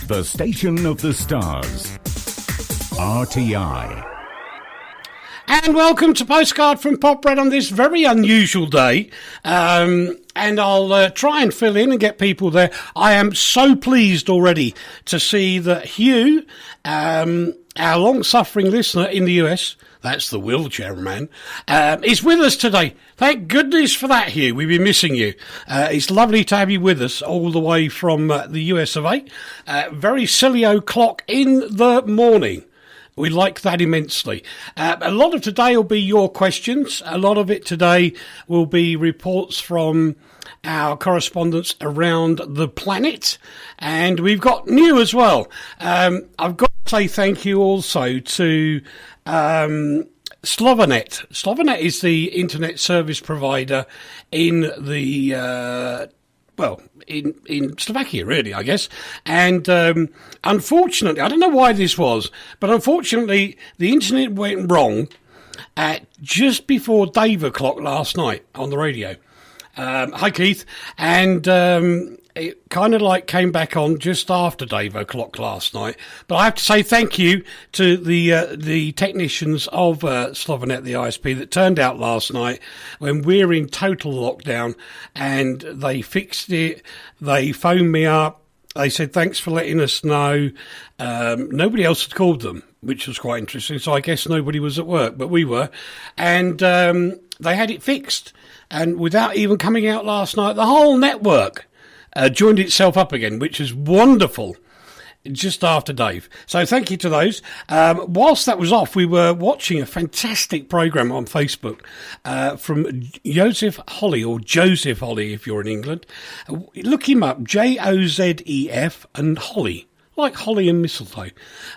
The station of the stars. RTI. And welcome to Postcard from Poprad on this very unusual day. And I'll try and fill in and get people there. I am so pleased already to see that Hugh, our long-suffering listener in the US, that's the wheelchair man, is with us today. Thank goodness for that, Hugh. We've been missing you. It's lovely to have you with us all the way from the US of A. Very silly o'clock in the morning. We like that immensely. A lot of today will be your questions. A lot of it today will be reports from our correspondents around the planet. And we've got new as well. I've got to say thank you also to Slovak. Slovak is the internet service provider in the in Slovakia, really, I guess. And unfortunately, I don't know why this was, but unfortunately, the internet went wrong at just before Dave o'clock last night on the radio. Hi, Keith. And it kind of like came back on just after Dave o'clock last night. But I have to say thank you to the technicians of Slovak, the ISP, that turned out last night when we're in total lockdown, and they fixed it. They phoned me up. They said, thanks for letting us know. Nobody else had called them, which was quite interesting. So I guess nobody was at work, but we were. And they had it fixed. And without even coming out last night, the whole network joined itself up again, which is wonderful, just after Dave. So thank you to those. Whilst that was off, we were watching a fantastic programme on Facebook from Joseph Holly, or Joseph Holly if you're in England. Look him up, Joseph and Holly, like holly and mistletoe.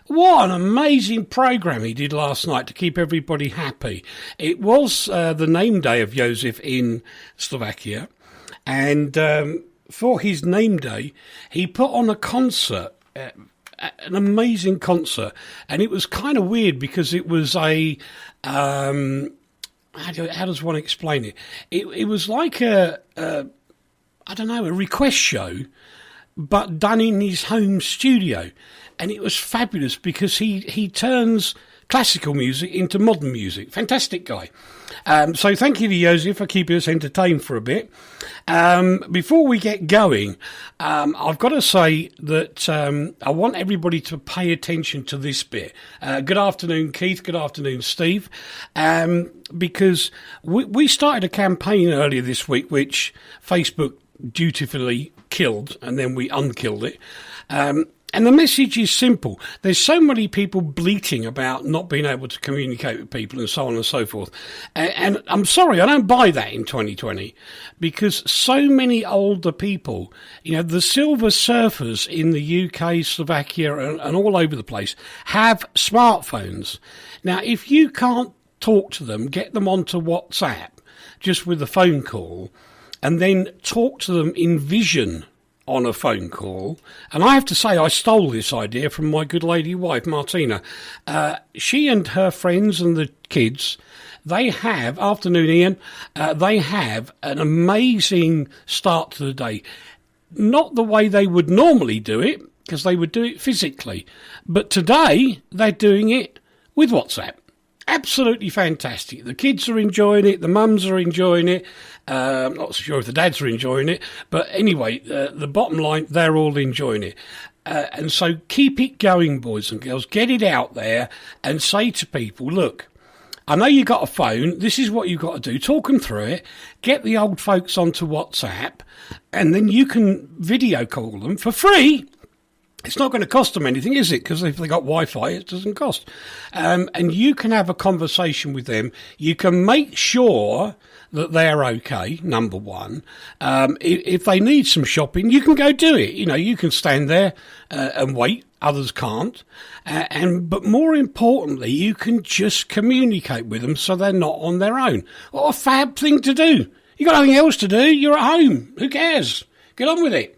What an amazing programme he did last night to keep everybody happy. It was the name day of Joseph in Slovakia, and for his name day, he put on a concert, an amazing concert, and it was kind of weird because it was a, how does one explain it? It was like a request show, but done in his home studio, and it was fabulous because he turns classical music into modern music. Fantastic guy. So thank you to Joseph for keeping us entertained for a bit. Before we get going, I've got to say that I want everybody to pay attention to this bit. Good afternoon, Keith. Good afternoon, Steve. Because we started a campaign earlier this week, which Facebook dutifully killed, and then we unkilled it. And the message is simple. There's so many people bleating about not being able to communicate with people and so on and so forth. And I'm sorry, I don't buy that in 2020, because so many older people, the silver surfers in the UK, Slovakia and all over the place have smartphones. Now, if you can't talk to them, get them onto WhatsApp just with a phone call, and then talk to them in vision on a phone call. And I have to say, I stole this idea from my good lady wife, Martina. She and her friends and the kids, they have, afternoon Ian, they have an amazing start to the day. Not the way they would normally do it, because they would do it physically. But today, they're doing it with WhatsApp. Absolutely fantastic. The kids are enjoying it. The mums are enjoying it. I'm not sure if the dads are enjoying it. But anyway, the bottom line, they're all enjoying it. And so keep it going, boys and girls. Get it out there and say to people, look, I know you got a phone. This is what you've got to do. Talk them through it. Get the old folks onto WhatsApp. And then you can video call them for free. It's not going to cost them anything, is it? Because if they got Wi-Fi, it doesn't cost. And you can have a conversation with them. You can make sure that they're okay, number one. If they need some shopping, you can go do it. You can stand there and wait. Others can't. But more importantly, you can just communicate with them so they're not on their own. What a fab thing to do. You got nothing else to do. You're at home. Who cares? Get on with it.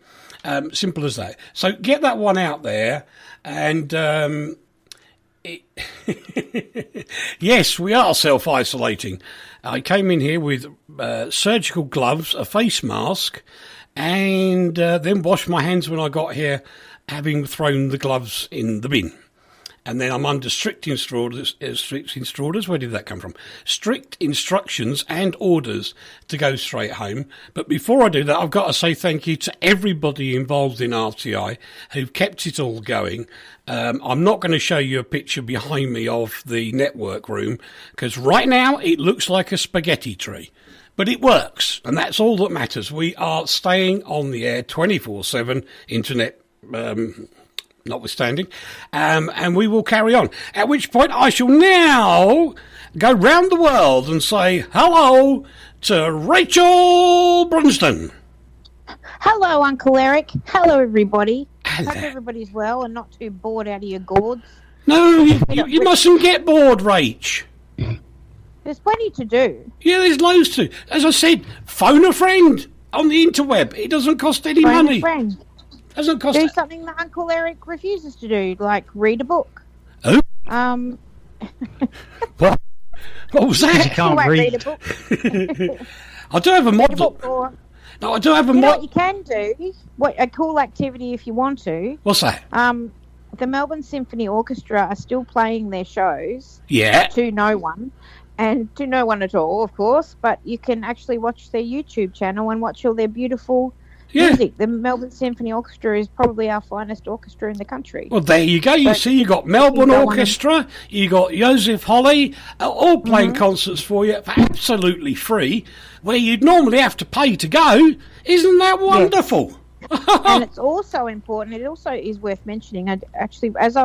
Simple as that. So get that one out there. And yes, we are self-isolating. I came in here with surgical gloves, a face mask, and then washed my hands when I got here, having thrown the gloves in the bin. And then I'm under strict instructions. Where did that come from? Strict instructions and orders to go straight home. But before I do that, I've got to say thank you to everybody involved in RTI who've kept it all going. I'm not going to show you a picture behind me of the network room because right now it looks like a spaghetti tree. But it works, and that's all that matters. We are staying on the air 24/7, internet notwithstanding, and we will carry on. At which point I shall now go round the world and say hello to Rachel Brunston. Hello, Uncle Eric. Hello, everybody. Hello. Hope everybody's well and not too bored out of your gourds. No, you mustn't get bored, Rach. There's plenty to do. Yeah, there's loads to. As I said, phone a friend on the interweb. It doesn't cost any Phone money. a friend. Doesn't cost. Do something that Uncle Eric refuses to do, like read a book. Oh? What? What was that? You can't won't read. read a book. I do have a mod. Or, No, I do have a you know mod. what you can do? What a cool activity if you want to. What's that? The Melbourne Symphony Orchestra are still playing their shows. Yeah. To no one. And to no one at all, of course, but you can actually watch their YouTube channel and watch all their beautiful music. The Melbourne Symphony Orchestra is probably our finest orchestra in the country. Well, there you go. You see, you got Melbourne Orchestra, you got Joseph Holly, all playing concerts for you for absolutely free, where you'd normally have to pay to go. Isn't that wonderful? Yes. And it's also important. It also is worth mentioning. Actually, as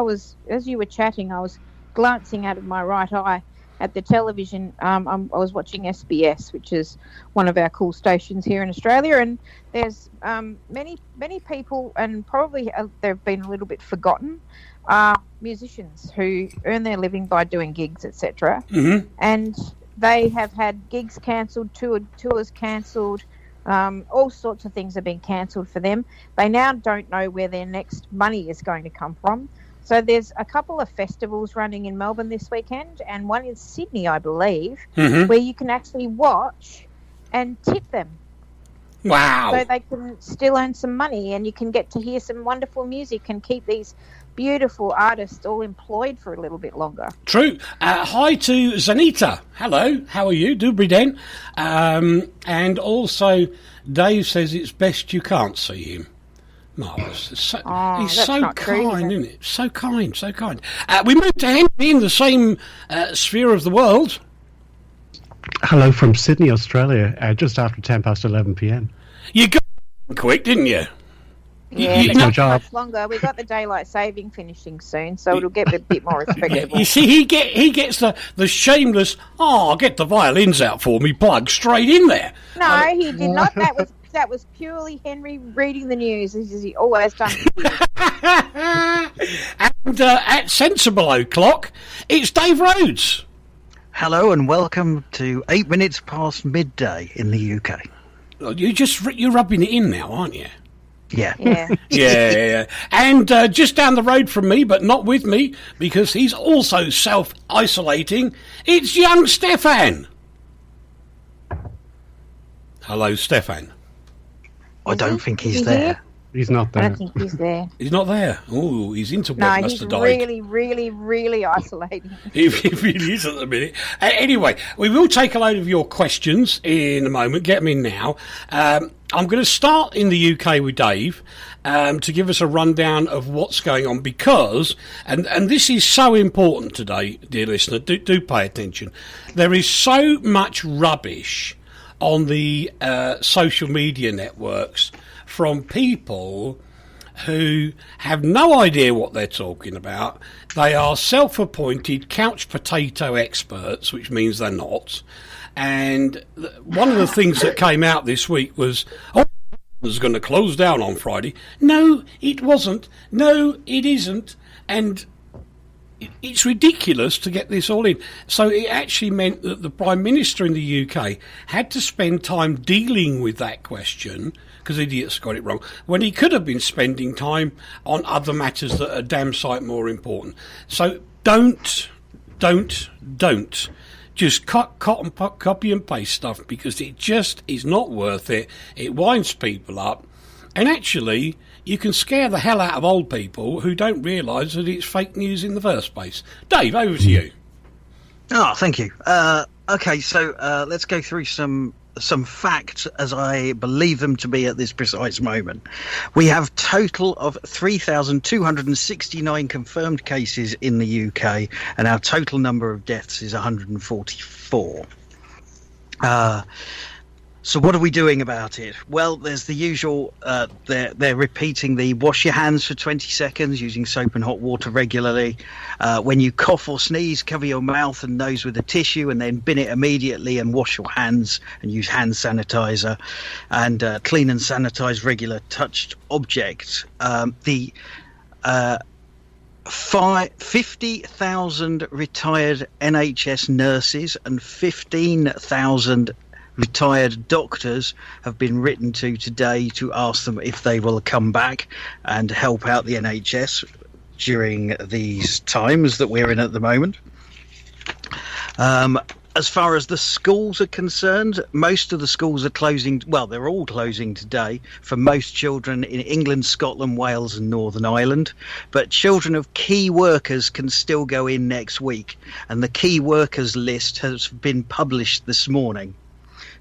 you were chatting, I was glancing out of my right eye at the television. I was watching SBS, which is one of our cool stations here in Australia, and there's many people, and probably they've been a little bit forgotten, musicians who earn their living by doing gigs, etc. And they have had gigs cancelled, tours cancelled, all sorts of things have been cancelled for them. They now don't know where their next money is going to come from. So there's a couple of festivals running in Melbourne this weekend, and one in Sydney, I believe, where you can actually watch and tip them. Wow. So they can still earn some money, and you can get to hear some wonderful music and keep these beautiful artists all employed for a little bit longer. True. Hi to Zanita. Hello. How are you? Doobry den. And also, Dave says it's best you can't see him. Marvellous. He's so kind, isn't it? So kind, so kind. We moved to Henry in the same sphere of the world. Hello from Sydney, Australia, just after 11 p.m. You got quick, didn't you? Yeah, You but know- not too much longer. We've got the daylight saving finishing soon, so it'll get a bit more respectable. You see, he gets the shameless, get the violins out for me, plug straight in there. No, he did not. That was purely Henry reading the news, as he always done. And at Sensible O'Clock, it's Dave Rhodes. Hello and welcome to 8 minutes past midday in the UK. You're rubbing it in now, aren't you? Yeah. Yeah. And just down the road from me, but not with me, because he's also self-isolating, it's young Stefan. Hello, Stefan. I don't think he's Is he there. here? He's not I there. don't think he's there. He's not there. Oh, his interweb No, must he's have died. really, really, really isolating. He really is at the minute. Anyway, we will take a load of your questions in a moment. Get them in now. I'm going to start in the UK with Dave to give us a rundown of what's going on because, and this is so important today, dear listener, do pay attention. There is so much rubbish on the social media networks from people who have no idea what they're talking about. They are self-appointed couch potato experts, which means they're not. And one of the things that came out this week was, was going to close down on Friday. No, it wasn't. No, it isn't. And it's ridiculous to get this all in. So it actually meant that the Prime Minister in the UK had to spend time dealing with that question, because idiots got it wrong, when he could have been spending time on other matters that are damn sight more important. So don't just copy and paste stuff because it just is not worth it. It winds people up. And actually, you can scare the hell out of old people who don't realise that it's fake news in the first place. Dave, over to you. Oh, thank you. Okay, so let's go through some facts as I believe them to be at this precise moment. We have total of 3,269 confirmed cases in the UK, and our total number of deaths is 144. So what are we doing about it? Well, there's the usual, they're repeating the wash your hands for 20 seconds using soap and hot water regularly. When you cough or sneeze, cover your mouth and nose with a tissue and then bin it immediately and wash your hands and use hand sanitizer and clean and sanitize regular touched objects. 50,000 retired NHS nurses and 15,000 retired doctors have been written to today to ask them if they will come back and help out the NHS during these times that we're in at the moment. As far as the schools are concerned, most of the schools are closing. Well, they're all closing today for most children in England, Scotland, Wales and Northern Ireland. But children of key workers can still go in next week. And the key workers list has been published this morning.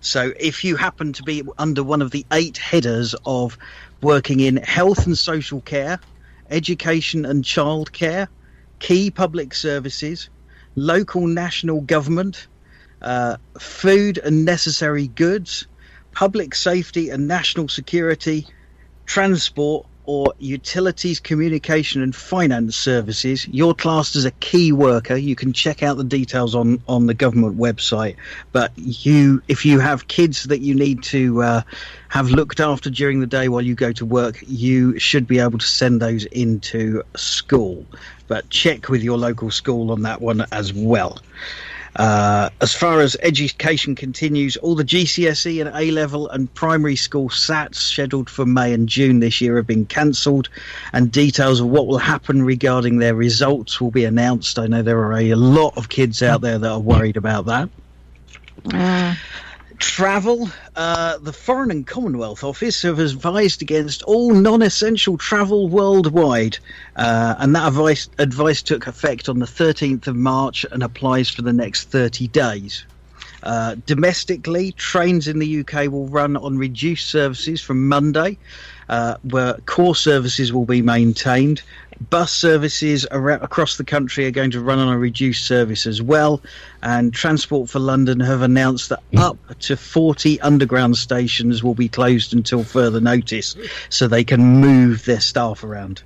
So if you happen to be under one of the 8 headers of working in health and social care, education and childcare, key public services, local national government, food and necessary goods, public safety and national security, transport or utilities, communication and finance services, you're classed as a key worker. You can check out the details on the government website. But if you have kids that you need to have looked after during the day while you go to work, you should be able to send those into school. But check with your local school on that one as well. As far as education continues, all the GCSE and A-level and primary school SATs scheduled for May and June this year have been cancelled, and details of what will happen regarding their results will be announced. I know there are a lot of kids out there that are worried about that. Travel, the Foreign and Commonwealth Office have advised against all non-essential travel worldwide, and that advice took effect on the 13th of March and applies for the next 30 days. Domestically, trains in the UK will run on reduced services from Monday, where core services will be maintained. Bus services across the country are going to run on a reduced service as well, and Transport for London have announced that up to 40 underground stations will be closed until further notice, so they can move their staff around.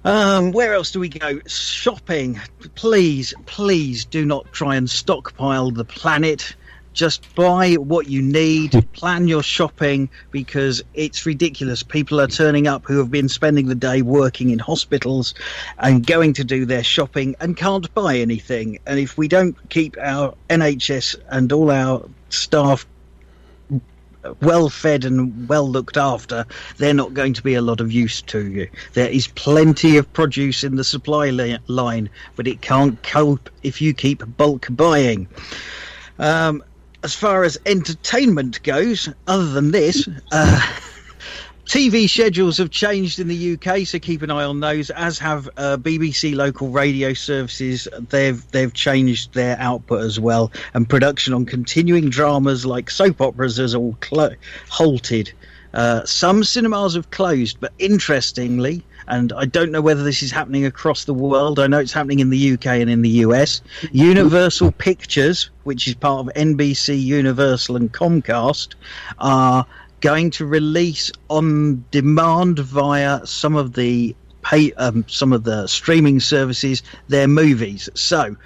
Where else do we go? Shopping. Please do not try and stockpile the planet. Just buy what you need, plan your shopping, because it's ridiculous. People are turning up who have been spending the day working in hospitals and going to do their shopping and can't buy anything. And if we don't keep our NHS and all our staff well fed and well looked after, they're not going to be a lot of use to you. There is plenty of produce in the supply line, but it can't cope if you keep bulk buying. As far as entertainment goes, other than this, TV schedules have changed in the UK, so keep an eye on those, as have BBC local radio services. They've changed their output as well, and production on continuing dramas like soap operas has all halted. Some cinemas have closed, but interestingly, and I don't know whether this is happening across the world, I know it's happening in the UK and in the US, Universal Pictures, which is part of NBC, Universal and Comcast, are going to release on demand via some of the streaming services their movies. So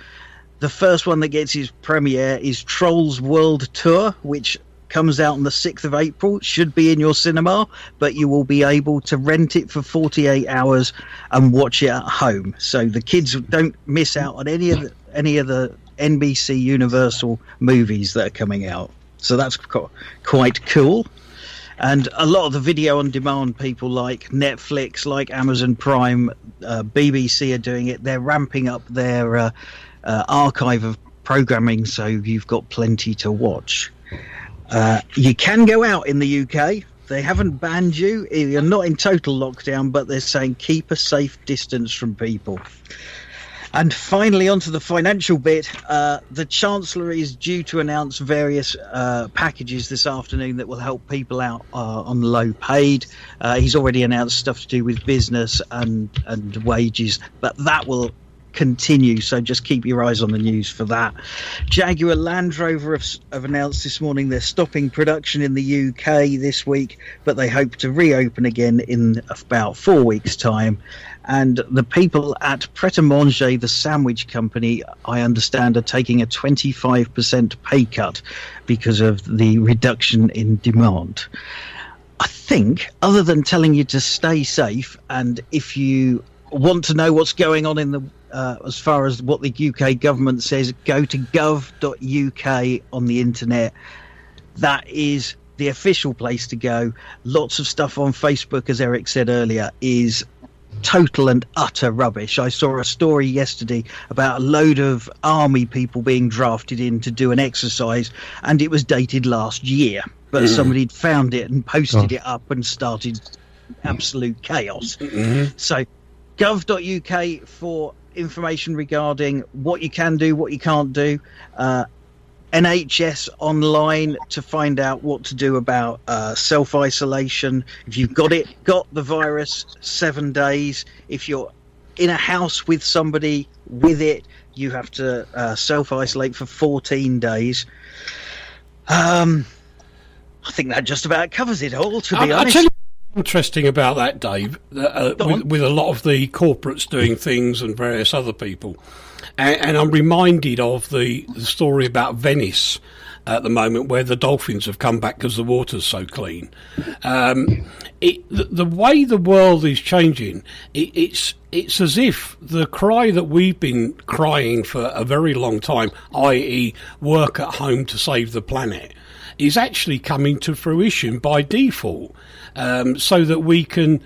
the first one that gets its premiere is Trolls World Tour, which comes out on the 6th of April. Should be in your cinema, but you will be able to rent it for 48 hours and watch it at home. So the kids don't miss out on any of the NBC Universal movies that are coming out. So that's quite cool. And a lot of the video on demand people like Netflix, like Amazon Prime, BBC are doing it. They're ramping up their archive of programming, so you've got plenty to watch. You can go out in the UK. They haven't banned you. You're not in total lockdown, but they're saying keep a safe distance from people. And finally, onto the financial bit, the Chancellor is due to announce various packages this afternoon that will help people out on low paid. He's already announced stuff to do with business and wages, but that will continue, so just keep your eyes on the news for that. Jaguar Land Rover have announced this morning they're stopping production in the UK this week, but they hope to reopen again in about 4 weeks' time. And the people at Pret a Manger, the sandwich company, I understand, are taking a 25% pay cut because of the reduction in demand. I think, other than telling you to stay safe, and if you want to know what's going on in the as far as what the UK government says, go to gov.uk on the internet. That is the official place to go. Lots of stuff on Facebook, as Eric said earlier, is total and utter rubbish. I saw a story yesterday about a load of army people being drafted in to do an exercise, and it was dated last year, but somebody'd found it and posted it up and started absolute chaos. So gov.uk for information regarding what you can do, what you can't do. NHS online to find out what to do about self-isolation. If you've got the virus, 7 days. If you're in a house with somebody with it, you have to self-isolate for 14 days. I think that just about covers it all, to be honest. Interesting about that, Dave, with a lot of the corporates doing things and various other people. And I'm reminded of the story about Venice at the moment, where the dolphins have come back because the water's so clean. The way the world is changing, it's as if the cry that we've been crying for a very long time, i.e. work at home to save the planet, is actually coming to fruition by default. So that we can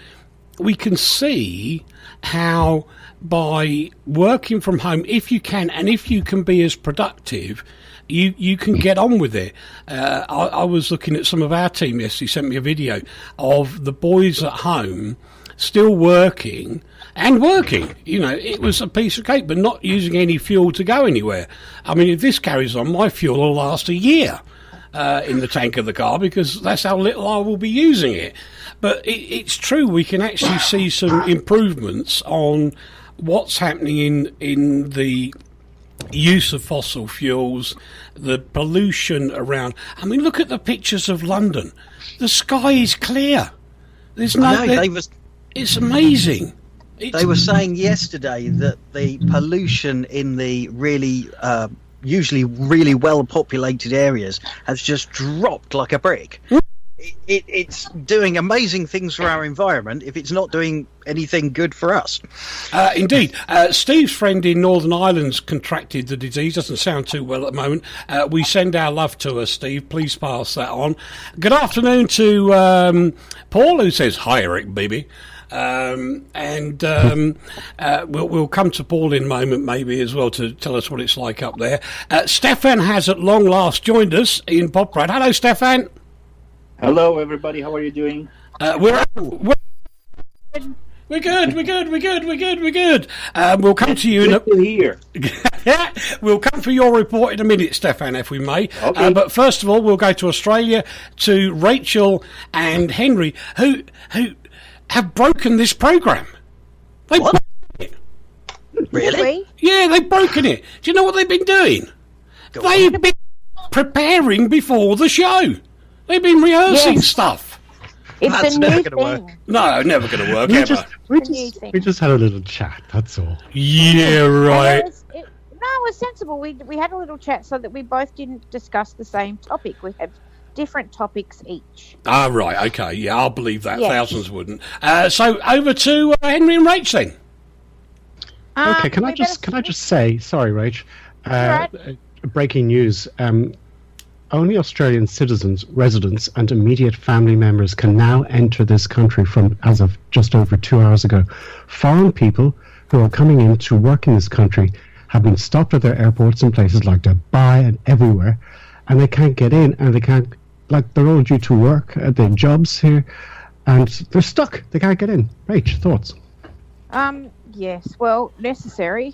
see how by working from home, if you can, and if you can be as productive, you can get on with it. I was looking at some of our team yesterday, sent me a video of the boys at home still working. You know, it was a piece of cake, but not using any fuel to go anywhere. I mean, if this carries on, my fuel will last a year. In the tank of the car, because that's how little I will be using it. But it's true, we can actually see some improvements on what's happening in the use of fossil fuels, the pollution around. I mean, look at the pictures of London. The sky is clear. There's it's amazing. They were saying yesterday that the pollution in the usually really well-populated areas has just dropped like a brick. It's doing amazing things for our environment if it's not doing anything good for us. Indeed. Steve's friend in Northern Ireland's contracted the disease. Doesn't sound too well at the moment. We send our love to her, Steve. Please pass that on. Good afternoon to Paul, who says, "Hi, Eric, baby." We'll come to Paul in a moment, maybe, as well, to tell us what it's like up there. Stefan has at long last joined us in Poprad. Hello, Stefan. Hello, everybody. How are you doing? We're good. We'll come to you here. Yeah, we'll come for your report in a minute, Stefan, if we may. Okay. But first of all, we'll go to Australia, to Rachel and Henry, who have broken this program. They've broken it. Really? Yeah, they've broken it. Do you know what they've been doing? They've been preparing before the show. They've been rehearsing stuff. It's a new thing. No, never going to work, we just had a little chat, that's all. Yeah, right. It was sensible. We had a little chat so that we both didn't discuss the same topic. We had different topics each. Ah, right, okay. Yeah, I'll believe that. Yes. Thousands wouldn't. So over to Henry and Rach then. Okay, can I just say, sorry, Rach, breaking news. Only Australian citizens, residents, and immediate family members can now enter this country from as of just over 2 hours ago. Foreign people who are coming in to work in this country have been stopped at their airports in places like Dubai and everywhere, and they can't get in, and they can't, like, they're all due to work at their jobs here, and they're stuck. They can't get in. Rach, thoughts? Yes, well, necessary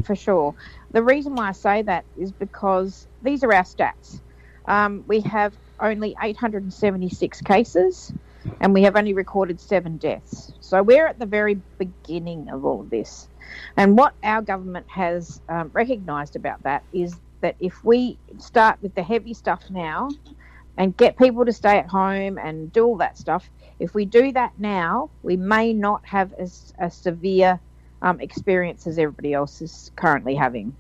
for sure. The reason why I say that is because these are our stats. We have only 876 cases, and we have only recorded 7 deaths. So we're at the very beginning of all of this. And what our government has recognised about that is that if we start with the heavy stuff now and get people to stay at home and do all that stuff, if we do that now, we may not have a severe experience as everybody else is currently having.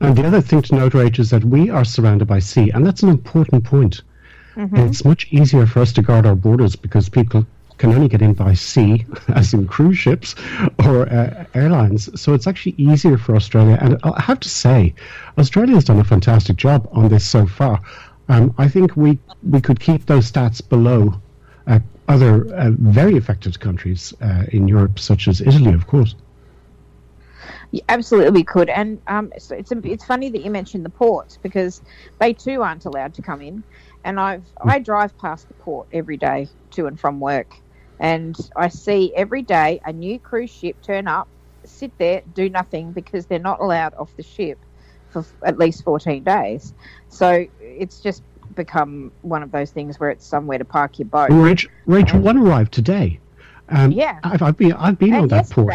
And the other thing to note, Rach, is that we are surrounded by sea, and that's an important point. Mm-hmm. It's much easier for us to guard our borders because people can only get in by sea, as in cruise ships or airlines. So it's actually easier for Australia. And I have to say, Australia has done a fantastic job on this so far. I think we could keep those stats below other very affected countries in Europe, such as Italy, of course. Yeah, absolutely, we could. And it's funny that you mentioned the ports because they too aren't allowed to come in. And I drive past the port every day to and from work, and I see every day a new cruise ship turn up, sit there, do nothing because they're not allowed off the ship for at least 14 days. So it's just become one of those things where it's somewhere to park your boat. Rachel, one arrived today. Yeah, I've been on that port.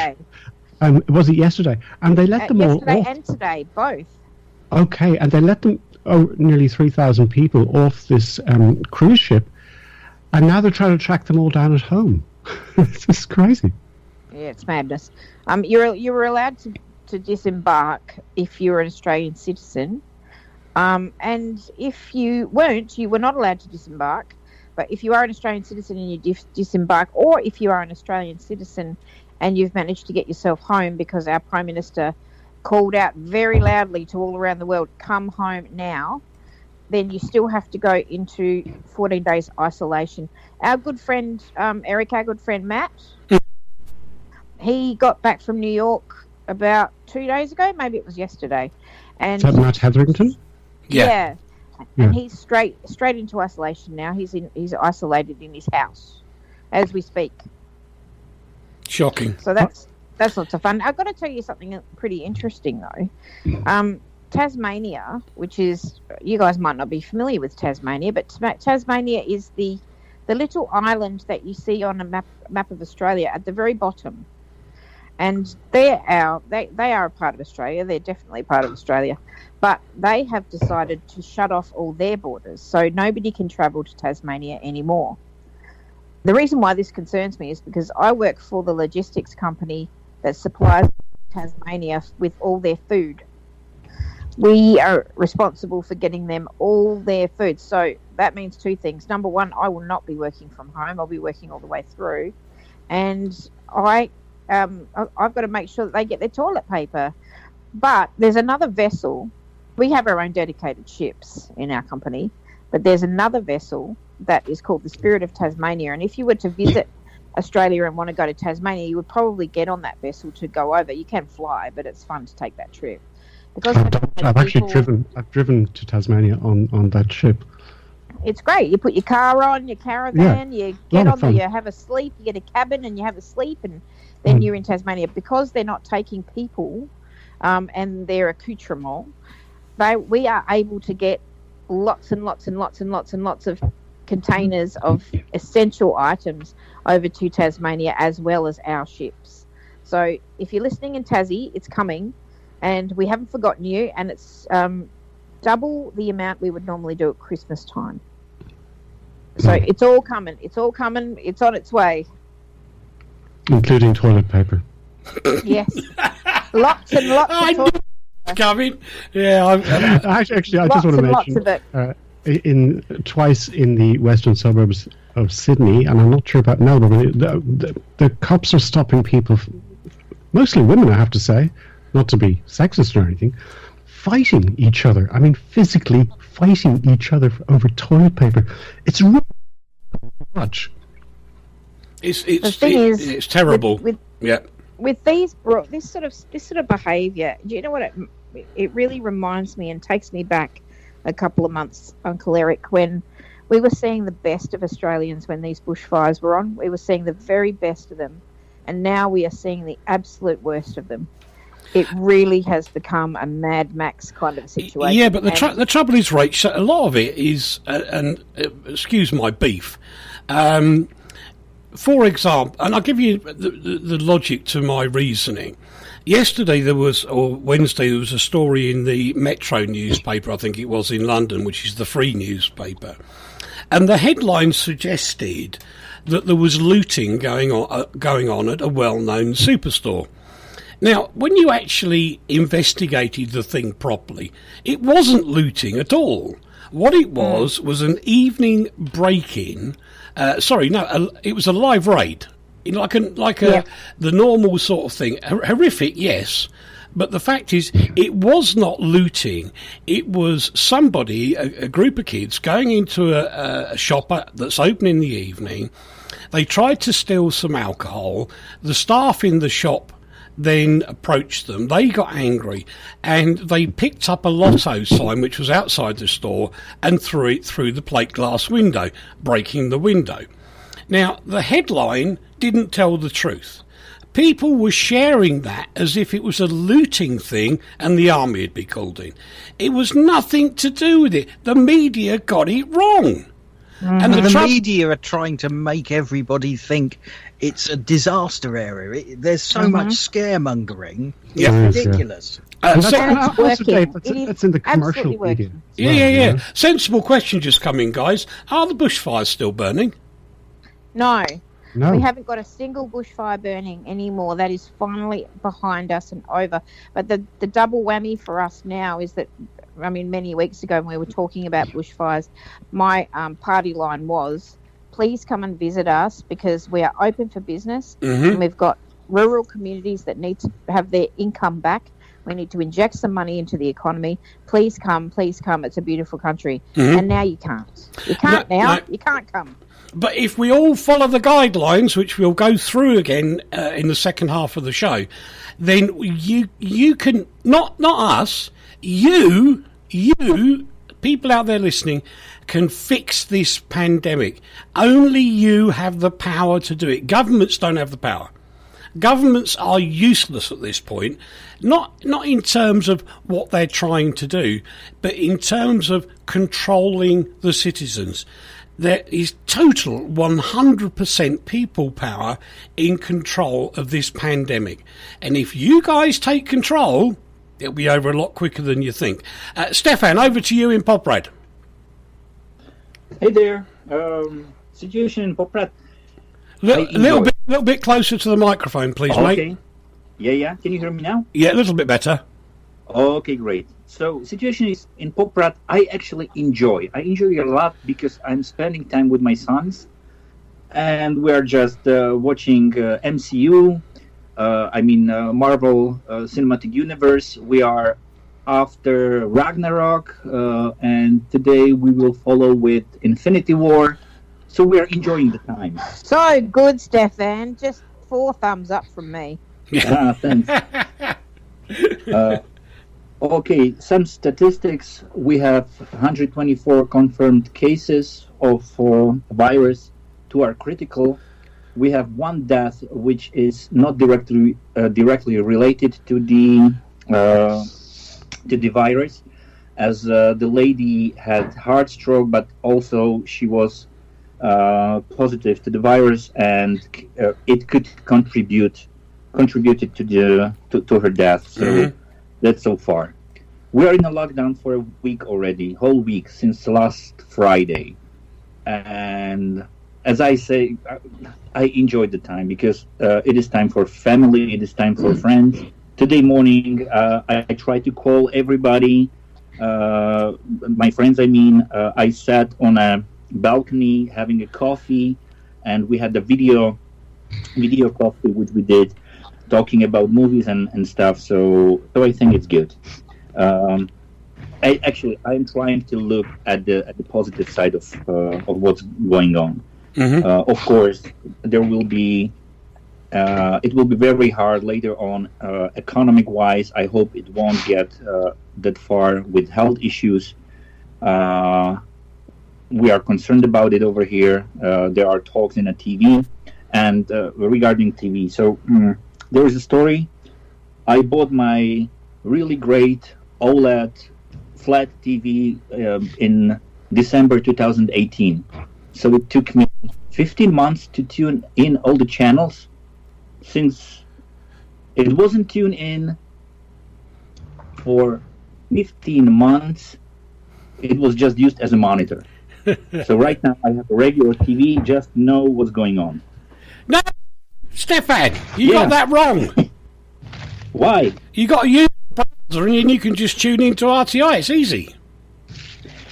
Was it yesterday? And they let them all off. Yesterday and today, both. Okay, and they let them nearly 3,000 people off this cruise ship, and now they're trying to track them all down at home. It's just crazy. Yeah, it's madness. You were allowed to disembark if you were an Australian citizen, and if you weren't, you were not allowed to disembark. But if you are an Australian citizen and you disembark, or if you are an Australian citizen and you've managed to get yourself home because our Prime Minister called out very loudly to all around the world, come home now, then you still have to go into 14 days isolation. Our good friend Eric, our good friend Matt, he got back from New York about 2 days ago, maybe it was yesterday. And is that Matt Hetherington? Yeah. And he's straight into isolation now. He's isolated in his house as we speak. Shocking. So that's lots of fun. I've got to tell you something pretty interesting though. Tasmania, which is, you guys might not be familiar with Tasmania, but Tasmania is the little island that you see on a map of Australia at the very bottom. And they are a part of Australia. They're definitely part of Australia. But they have decided to shut off all their borders, so nobody can travel to Tasmania anymore. The reason why this concerns me is because I work for the logistics company that supplies Tasmania with all their food. We are responsible for getting them all their food. So that means 2 things. Number one, I will not be working from home. I'll be working all the way through. And I've got to make sure that they get their toilet paper. But there's another vessel. We have our own dedicated ships in our company, but there's another vessel that is called the Spirit of Tasmania. And if you were to visit Australia and want to go to Tasmania, you would probably get on that vessel to go over. You can fly, but it's fun to take that trip. Because I've driven to Tasmania on that ship. It's great. You put your car on, your caravan, you get on there, you have a sleep, you get a cabin and you have a sleep, and then you're in Tasmania. Because they're not taking people and their accoutrement, we are able to get lots and lots and lots and lots and lots of containers of essential items over to Tasmania as well as our ships. So if you're listening in Tassie, it's coming, and we haven't forgotten you, and it's double the amount we would normally do at Christmas time. So it's all coming. It's all coming. It's on its way. Including toilet paper. Yes. Lots and lots of toilet paper. Coming. Yeah. I just want to mention twice in the western suburbs of Sydney, and I'm not sure about Melbourne, but the cops are stopping people, mostly women, I have to say, not to be sexist or anything, fighting each other. I mean, physically fighting each other over toilet paper. It's really much. It's terrible. with this sort of behaviour, do you know what it really reminds me and takes me back a couple of months, Uncle Eric, when we were seeing the best of Australians when these bushfires were on. We were seeing the very best of them, and now we are seeing the absolute worst of them. It really has become a Mad Max kind of a situation. Yeah, but the trouble is, Rach, a lot of it is, excuse my beef, for example, and I'll give you the logic to my reasoning. Yesterday or Wednesday, there was a story in the Metro newspaper, I think it was, in London, which is the free newspaper. And the headline suggested that there was looting going on at a well-known superstore. Now, when you actually investigated the thing properly, it wasn't looting at all. What it was an evening break-in. It was a live raid. The normal sort of thing. Horrific, yes. But the fact is, it was not looting. It was somebody, a group of kids, going into a shop that's open in the evening. They tried to steal some alcohol. The staff in the shop then approached them. They got angry, and they picked up a lotto sign which was outside the store and threw it through the plate glass window, breaking the window. Now, the headline didn't tell the truth. People were sharing that as if it was a looting thing and the army had been called in. It was nothing to do with it. The media got it wrong. And the media are trying to make everybody think it's a disaster area. There's so much scaremongering. It's ridiculous. That's in the commercial media. Yeah. Sensible question just come in, guys. Are the bushfires still burning? No. We haven't got a single bushfire burning anymore. That is finally behind us and over. But the double whammy for us now is that, many weeks ago when we were talking about bushfires, my party line was, please come and visit us because we are open for business and we've got rural communities that need to have their income back. We need to inject some money into the economy. Please come. It's a beautiful country. And now you can't. You can't You can't come. But if we all follow the guidelines, which we'll go through again in the second half of the show, then you can, not us, you people out there listening, can fix this pandemic. Only you have the power to do it. Governments don't have the power. Governments are useless at this point, not in terms of what they're trying to do, but in terms of controlling the citizens. There is total 100% people power in control of this pandemic. And if you guys take control, it'll be over a lot quicker than you think. Stefan, over to you in Poprad. Hey there. Situation in Poprad. Little bit closer to the microphone, please, mate. Okay. Yeah. Can you hear me now? Yeah, a little bit better. Okay, great. So, situation is in Poprad, I actually enjoy. I enjoy a lot because I'm spending time with my sons, and we're just watching MCU. Marvel Cinematic Universe. We are after Ragnarok, and today we will follow with Infinity War. So we are enjoying the time. So good, Stefan. Just 4 thumbs up from me. Thanks. Okay, some statistics. We have 124 confirmed cases of virus. 2 are critical. We have 1 death, which is not directly related to the virus, as the lady had heart stroke, but also she was positive to the virus, and it could contributed to her death. So. That's so far. We are in a lockdown for a week already, whole week, since last Friday. And as I say, I enjoyed the time because it is time for family, it is time for friends. Today morning, I tried to call everybody, my friends, I sat on a balcony having a coffee, and we had the video coffee, which we did, talking about movies and stuff, so I think it's good. I'm trying to look at the positive side of what's going on. Of course, there will be It will be very hard later on, economic-wise. I hope it won't get that far with health issues. We are concerned about it over here. There are talks in a TV, and regarding TV. So there is a story. I bought my really great OLED flat TV in December 2018. So it took me 15 months to tune in all the channels. Since it wasn't tuned in for 15 months, it was just used as a monitor. So right now I have a regular TV, just know what's going on. No, Stefan, you got that wrong. Why? You got to use the browser and you can just tune into RTI. It's easy.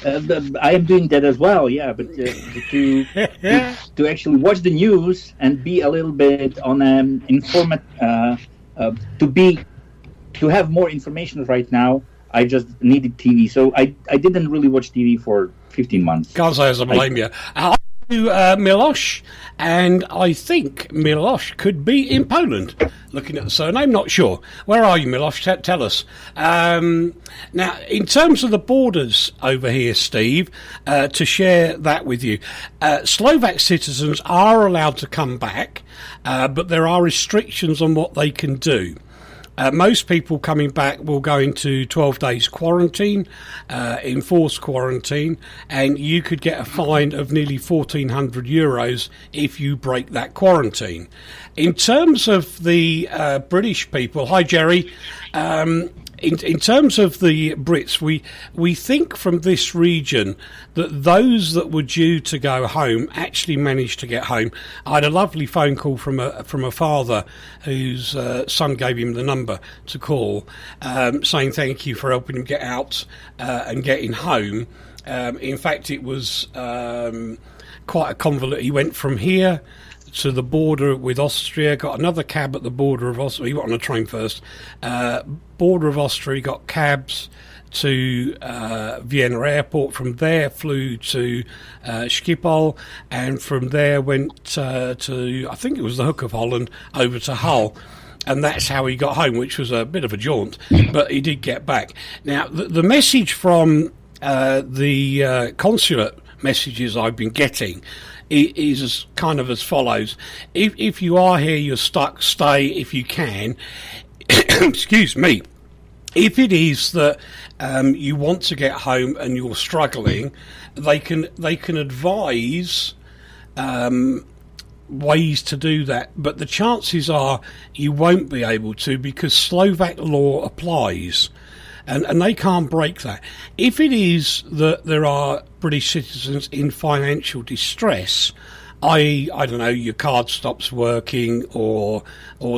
I am doing that as well, yeah. But to actually watch the news and be a little bit on informed, to have more information right now, I just needed TV. So I didn't really watch TV for 15 months. Can't say as I blame you. I do Milosz, and I think Milosz could be in Poland. Looking at the surname, not sure. Where are you, Milosz? Tell us. Now, in terms of the borders over here, Steve, to share that with you, Slovak citizens are allowed to come back, but there are restrictions on what they can do. Most people coming back will go into 12 days quarantine, enforced quarantine, and you could get a fine of nearly €1,400 if you break that quarantine. In terms of the British people, hi Jerry, in terms of the Brits, we think from this region that those that were due to go home actually managed to get home. I had a lovely phone call from a father whose son gave him the number to call, saying thank you for helping him get out and getting home. In fact, it was quite a convolute. He went from here to the border with Austria, got another cab at the border of Austria. He went on a train first. Border of Austria, got cabs to Vienna Airport. From there, flew to Schiphol, and from there went to, I think it was the Hook of Holland, over to Hull. And that's how he got home, which was a bit of a jaunt, but he did get back. Now, the message from the consulate messages I've been getting is kind of as follows. If you are here, you're stuck, stay if you can. Excuse me. If it is that you want to get home and you're struggling, they can advise ways to do that, but the chances are you won't be able to, because Slovak law applies. And they can't break that. If it is that there are British citizens in financial distress, I don't know, your card stops working or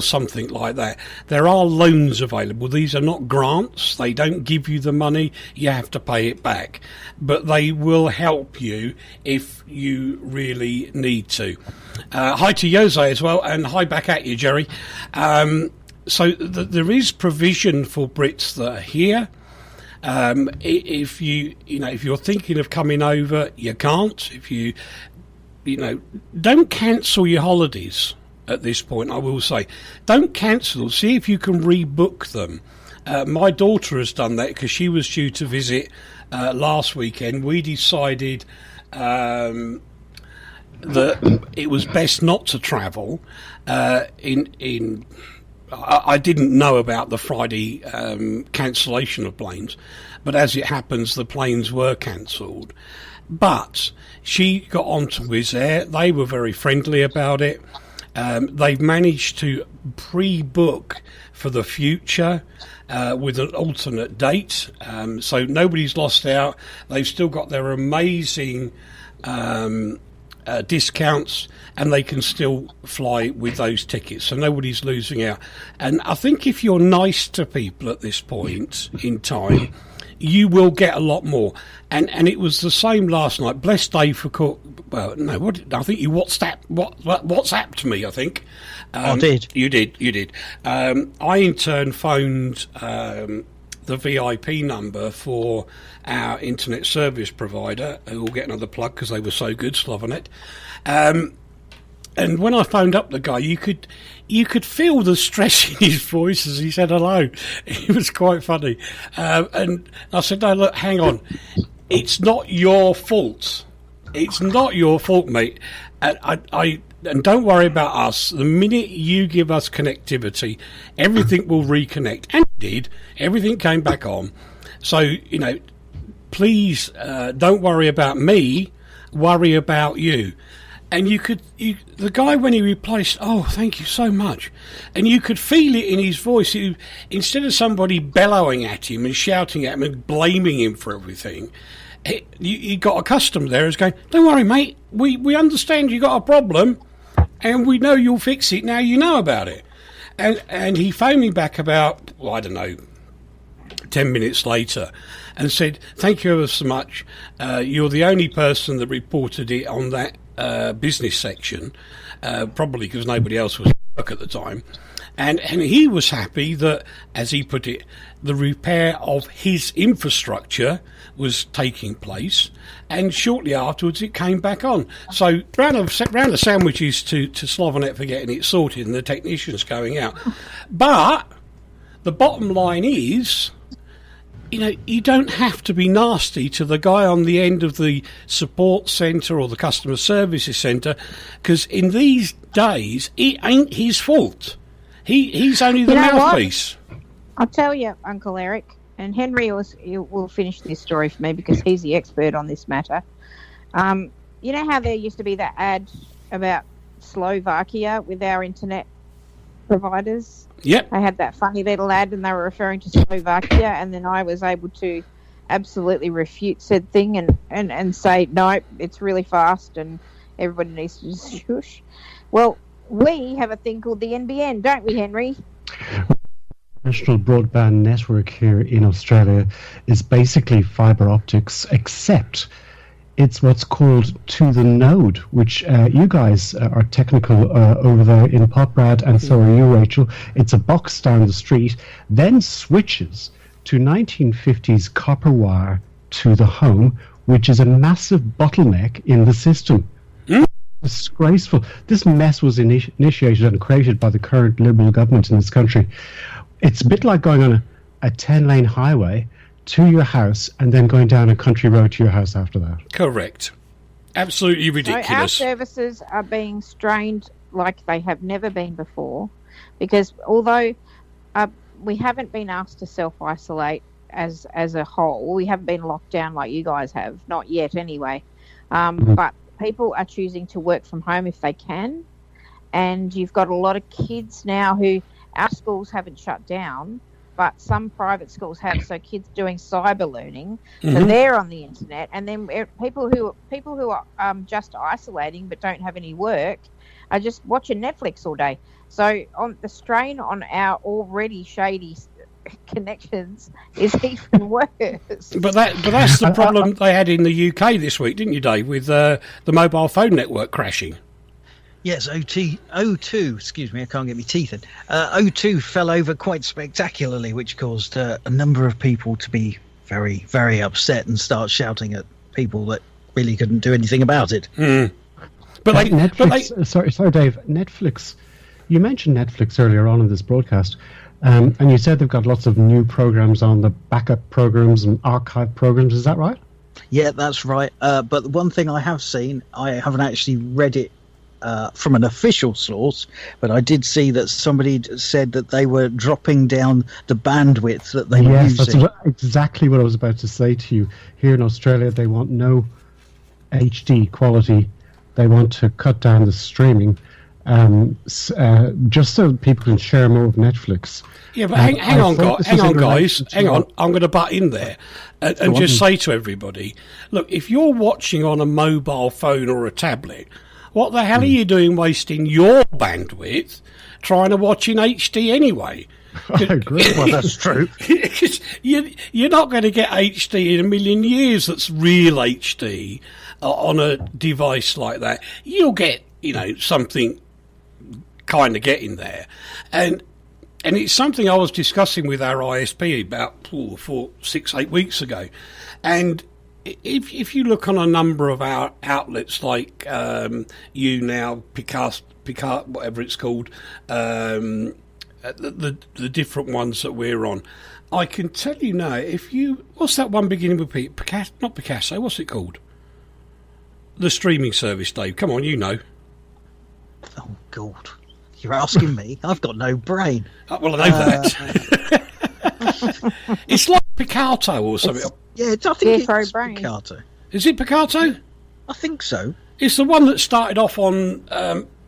something like that, there are loans available. These are not grants. They don't give you the money. You have to pay it back. But they will help you if you really need to. Hi to Jose as well, and hi back at you, Jerry. So there is provision for Brits that are here. If you're thinking of coming over, you can't. If you don't cancel your holidays at this point. I will say, don't cancel. See if you can rebook them. My daughter has done that because she was due to visit last weekend. We decided that it was best not to travel I didn't know about the Friday cancellation of planes, but as it happens, the planes were cancelled. But she got on to Wizz Air. They were very friendly about it. They've managed to pre-book for the future with an alternate date, so nobody's lost out. They've still got their amazing discounts, and they can still fly with those tickets, so nobody's losing out. And I think if you're nice to people at this point in time, you will get a lot more. And it was the same last night. Blessed day for I think you WhatsApped me, I think. I did. You did. I in turn phoned the VIP number for our internet service provider, who will get another plug because they were so good, Slovanet, And when I phoned up the guy, you could feel the stress in his voice as he said hello. It was quite funny. And I said, no, look, hang on. It's not your fault. It's not your fault, mate. And don't worry about us. The minute you give us connectivity, everything will reconnect. And it did. Everything came back on. So, please don't worry about me. Worry about you. And the guy, when he replaced, oh, thank you so much. And you could feel it in his voice. Instead of somebody bellowing at him and shouting at him and blaming him for everything, you got a customer there who's going, don't worry, mate. We understand you got a problem and we know you'll fix it. Now you know about it. And he phoned me back about, 10 minutes later and said, thank you ever so much. You're the only person that reported it on that business section, probably because nobody else was at work at the time. And he was happy that, as he put it, the repair of his infrastructure was taking place, and shortly afterwards it came back on. So round of sandwiches to Slovanet for getting it sorted and the technicians going out. But the bottom line is, you don't have to be nasty to the guy on the end of the support centre or the customer services centre, because in these days, it ain't his fault. He's only the mouthpiece. I'll tell you, Uncle Eric, and Henry will finish this story for me because he's the expert on this matter. You know how there used to be that ad about Slovakia with our internet providers? Yep. They had that funny little ad and they were referring to Slovakia, and then I was able to absolutely refute said thing and say, no, it's really fast and everybody needs to just shush. Well, we have a thing called the NBN, don't we, Henry? National broadband network here in Australia is basically fibre optics, except it's what's called to the node, which you guys are technical over there in Poprad, and so are you, Rachel. It's a box down the street, then switches to 1950s copper wire to the home, which is a massive bottleneck in the system. Disgraceful. This mess was initiated and created by the current Liberal government in this country. It's a bit like going on a 10-lane highway to your house and then going down a country road to your house after that. Correct. Absolutely ridiculous. So our services are being strained like they have never been before, because although we haven't been asked to self-isolate as a whole, we haven't been locked down like you guys have, not yet anyway, but people are choosing to work from home if they can, and you've got a lot of kids now who, our schools haven't shut down, but some private schools have, so kids doing cyber learning, so they're on the internet, and then people who are just isolating but don't have any work are just watching Netflix all day. So on the strain on our already shady connections is even worse. But that's the problem they had in the UK this week, didn't you, Dave, with the mobile phone network crashing? Yes, O2, excuse me, I can't get my teeth in. O2 fell over quite spectacularly, which caused a number of people to be very, very upset and start shouting at people that really couldn't do anything about it. But Netflix, sorry, Dave, Netflix, you mentioned Netflix earlier on in this broadcast, and you said they've got lots of new programs on, the backup programs and archive programs, is that right? Yeah, that's right. But the one thing I have seen, I haven't actually read it from an official source, but I did see that somebody said that they were dropping down the bandwidth that they were using. That's exactly what I was about to say to you. Here in Australia, they want no HD quality. They want to cut down the streaming, just so people can share more of Netflix. Yeah, but hang on, guys. Hang on. I'm going to butt in there and just say to everybody, look, if you're watching on a mobile phone or a tablet, what the hell are you doing wasting your bandwidth trying to watch in HD anyway? I agree. Well, that's true. You're not going to get HD in a million years that's real HD on a device like that. You'll get, something kind of getting there. And it's something I was discussing with our ISP about 6-8 weeks ago. And if you look on a number of our outlets like Picard, whatever it's called, the different ones that we're on, I can tell you now, what's that one beginning with P? Not Picasso, what's it called? The streaming service, Dave. Come on, you know. Oh, God. You're asking me? I've got no brain. Well, I know that. It's like Picato or something. I think it's Picato. Is it Picato? I think so. It's the one that started off on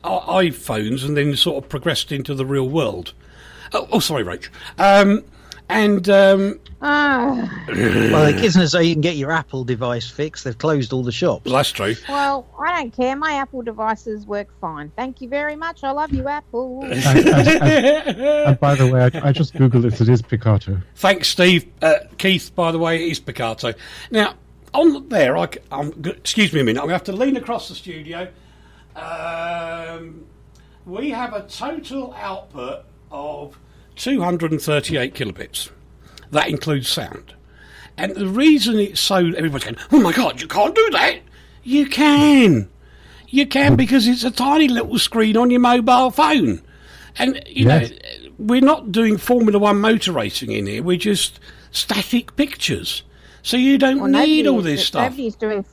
iPhones and then sort of progressed into the real world. Oh sorry, Rach. Well, it isn't as though you can get your Apple device fixed. They've closed all the shops. Well, that's true. Well, I don't care. My Apple devices work fine. Thank you very much. I love you, Apple. And by the way, I just Googled it. It is Picato. Thanks, Steve. Keith, by the way, it is Picato. Now, on there, excuse me a minute. I'm going to have to lean across the studio. We have a total output of 238 kilobits. That includes sound. And the reason it's so... Everybody's going, oh my God, you can't do that. You can. You can, because it's a tiny little screen on your mobile phone. And, you know, we're not doing Formula One motor racing in here. We're just static pictures. So you don't need all this stuff.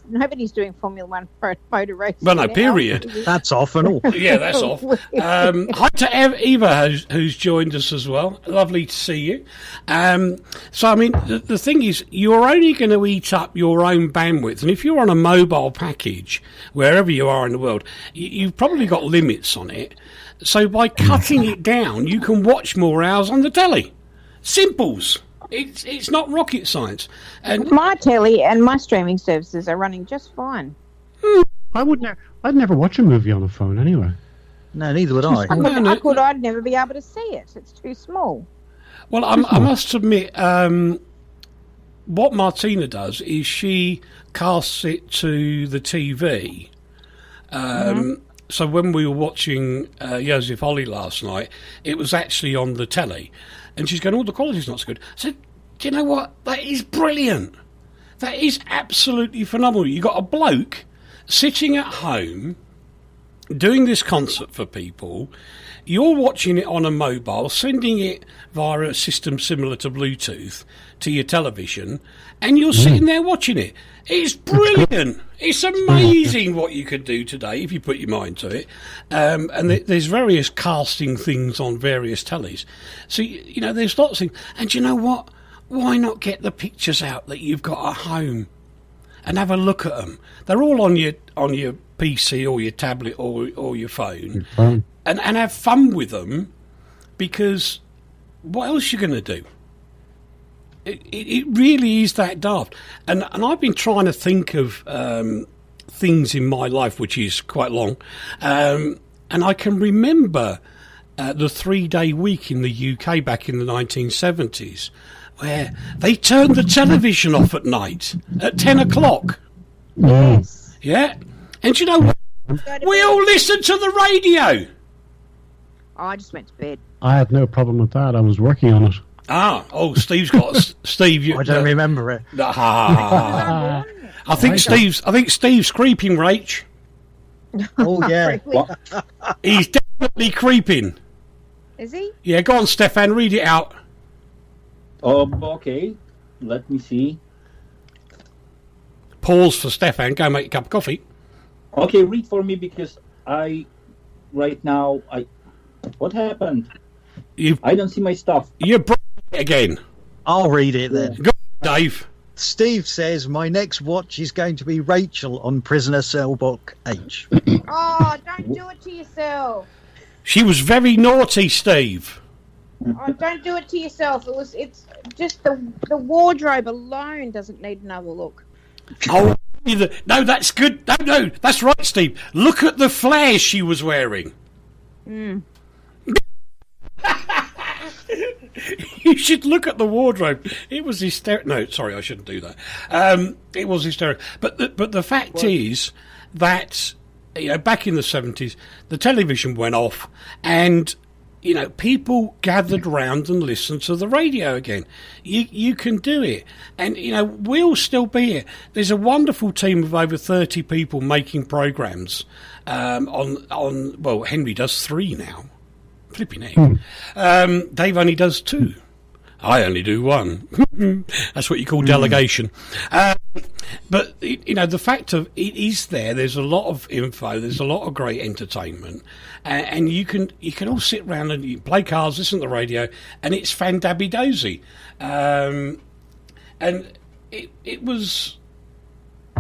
Nobody's doing Formula One motor racing. Well, no, period. That's off and all. Yeah, that's off. Hi to Eva, who's joined us as well. Lovely to see you. So, I mean, the thing is, you're only going to eat up your own bandwidth. And if you're on a mobile package, wherever you are in the world, you've probably got limits on it. So by cutting it down, you can watch more hours on the telly. Simples. It's not rocket science. And my telly and my streaming services are running just fine. I'd never watch a movie on a phone anyway. No, neither would I. I'd never be able to see it. It's too small. Well, I must admit, what Martina does is she casts it to the TV. So when we were watching Joseph Ollie last night, it was actually on the telly. And she's going, the quality's not so good. I said, do you know what? That is brilliant. That is absolutely phenomenal. You've got a bloke sitting at home doing this concert for people. You're watching it on a mobile, sending it via a system similar to Bluetooth to your television, and you're sitting there watching it. It's brilliant. It's amazing what you could do today if you put your mind to it. And there's various casting things on various tellies. So, you know, there's lots of things. And you know what? Why not get the pictures out that you've got at home and have a look at them? They're all on your PC or your tablet or your phone. And have fun with them, because what else are you going to do? It really is that daft. And I've been trying to think of things in my life, which is quite long. And I can remember the 3-day week in the UK back in the 1970s, where they turned the television off at night at 10 o'clock. Yes. Yeah. And you know what? We all listened to the radio. Oh, I just went to bed. I had no problem with that. I was working on it. Steve's got Steve. I don't remember it. I think Steve's creeping, Rach. Oh yeah, he's definitely creeping. Is he? Yeah, go on, Stefan, read it out. Okay, let me see. Pause for Stefan. Go make a cup of coffee. Okay, read for me, because right now what happened? I don't see my stuff. You're breaking it again. I'll read it then. Go on, Dave. Steve says, my next watch is going to be Rachel on Prisoner Cell Block H. Oh, don't do it to yourself. She was very naughty, Steve. Oh, don't do it to yourself. It's just the wardrobe alone doesn't need another look. Oh, no, that's good. No, that's right, Steve. Look at the flares she was wearing. You should look at the wardrobe. It was hysterical. No, sorry, I shouldn't do that. It was hysterical. But the fact is that, you know, back in the 70s, the television went off, and people gathered round and listened to the radio again. You can do it. And, we'll still be here. There's a wonderful team of over 30 people making programmes well, Henry does 3 now. Flipping heck. Dave only does 2. I only do 1. That's what you call delegation. But, the fact of it is there's a lot of info, there's a lot of great entertainment, and you can all sit around and you play cards, listen to the radio, and it's fandabby-dozy. And it was...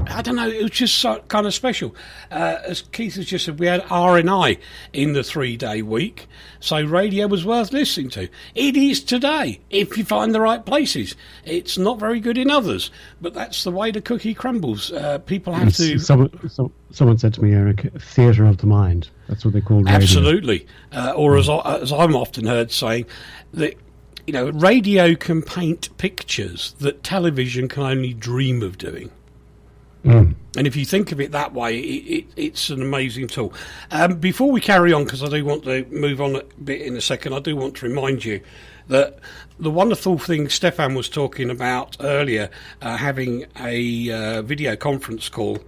I don't know, it was just so kind of special. As Keith has just said, we had RNI in the 3-day week, so radio was worth listening to. It is today, if you find the right places. It's not very good in others, but that's the way the cookie crumbles. People have to... Someone said to me, Eric, theatre of the mind. That's what they call radio. Absolutely. Or as I'm often heard saying, that radio can paint pictures that television can only dream of doing. And if you think of it that way, it's an amazing tool. Before we carry on, because I do want to move on a bit in a second, I do want to remind you that the wonderful thing Stefan was talking about earlier, having a video conference call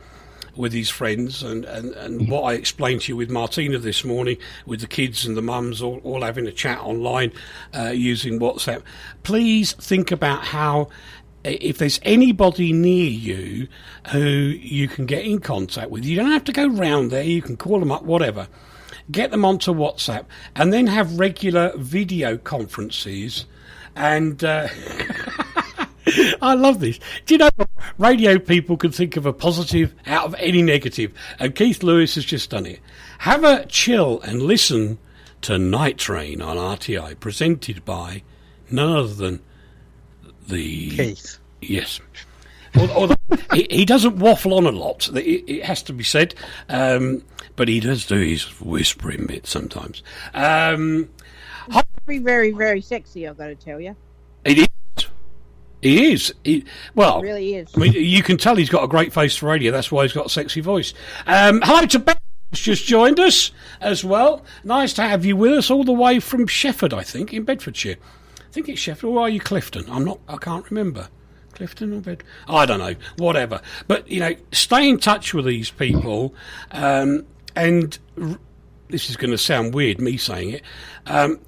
with his friends, and what I explained to you with Martina this morning, with the kids and the mums all having a chat online using WhatsApp. Please think about how... if there's anybody near you who you can get in contact with, you don't have to go round there, you can call them up, whatever. Get them onto WhatsApp and then have regular video conferences. And I love this. Do you know what? Radio people can think of a positive out of any negative. And Keith Lewis has just done it. Have a chill and listen to Night Train on RTI, presented by none other than the Keith. Yes. Although he doesn't waffle on a lot, it has to be said, but he does do his whispering bit sometimes. Very, very, very sexy, I've got to tell you. It is. He is. It really is. I mean, you can tell he's got a great face for radio. That's why he's got a sexy voice. Hello to Ben, who's just joined us as well. Nice to have you with us all the way from Shefford, I think, in Bedfordshire. I think it's Sheffield, or are you Clifton? I can't remember. Clifton or Bedford? I don't know, whatever. But, stay in touch with these people, and this is going to sound weird, me saying it,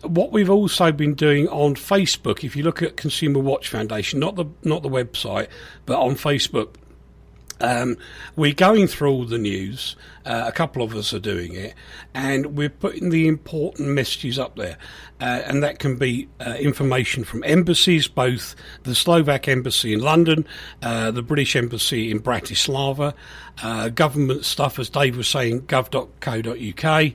what we've also been doing on Facebook, if you look at Consumer Watch Foundation, not the website, but on Facebook, we're going through all the news. A couple of us are doing it, and we're putting the important messages up there. And that can be information from embassies, both the Slovak embassy in London, the British embassy in Bratislava, government stuff, as Dave was saying, gov.co.uk.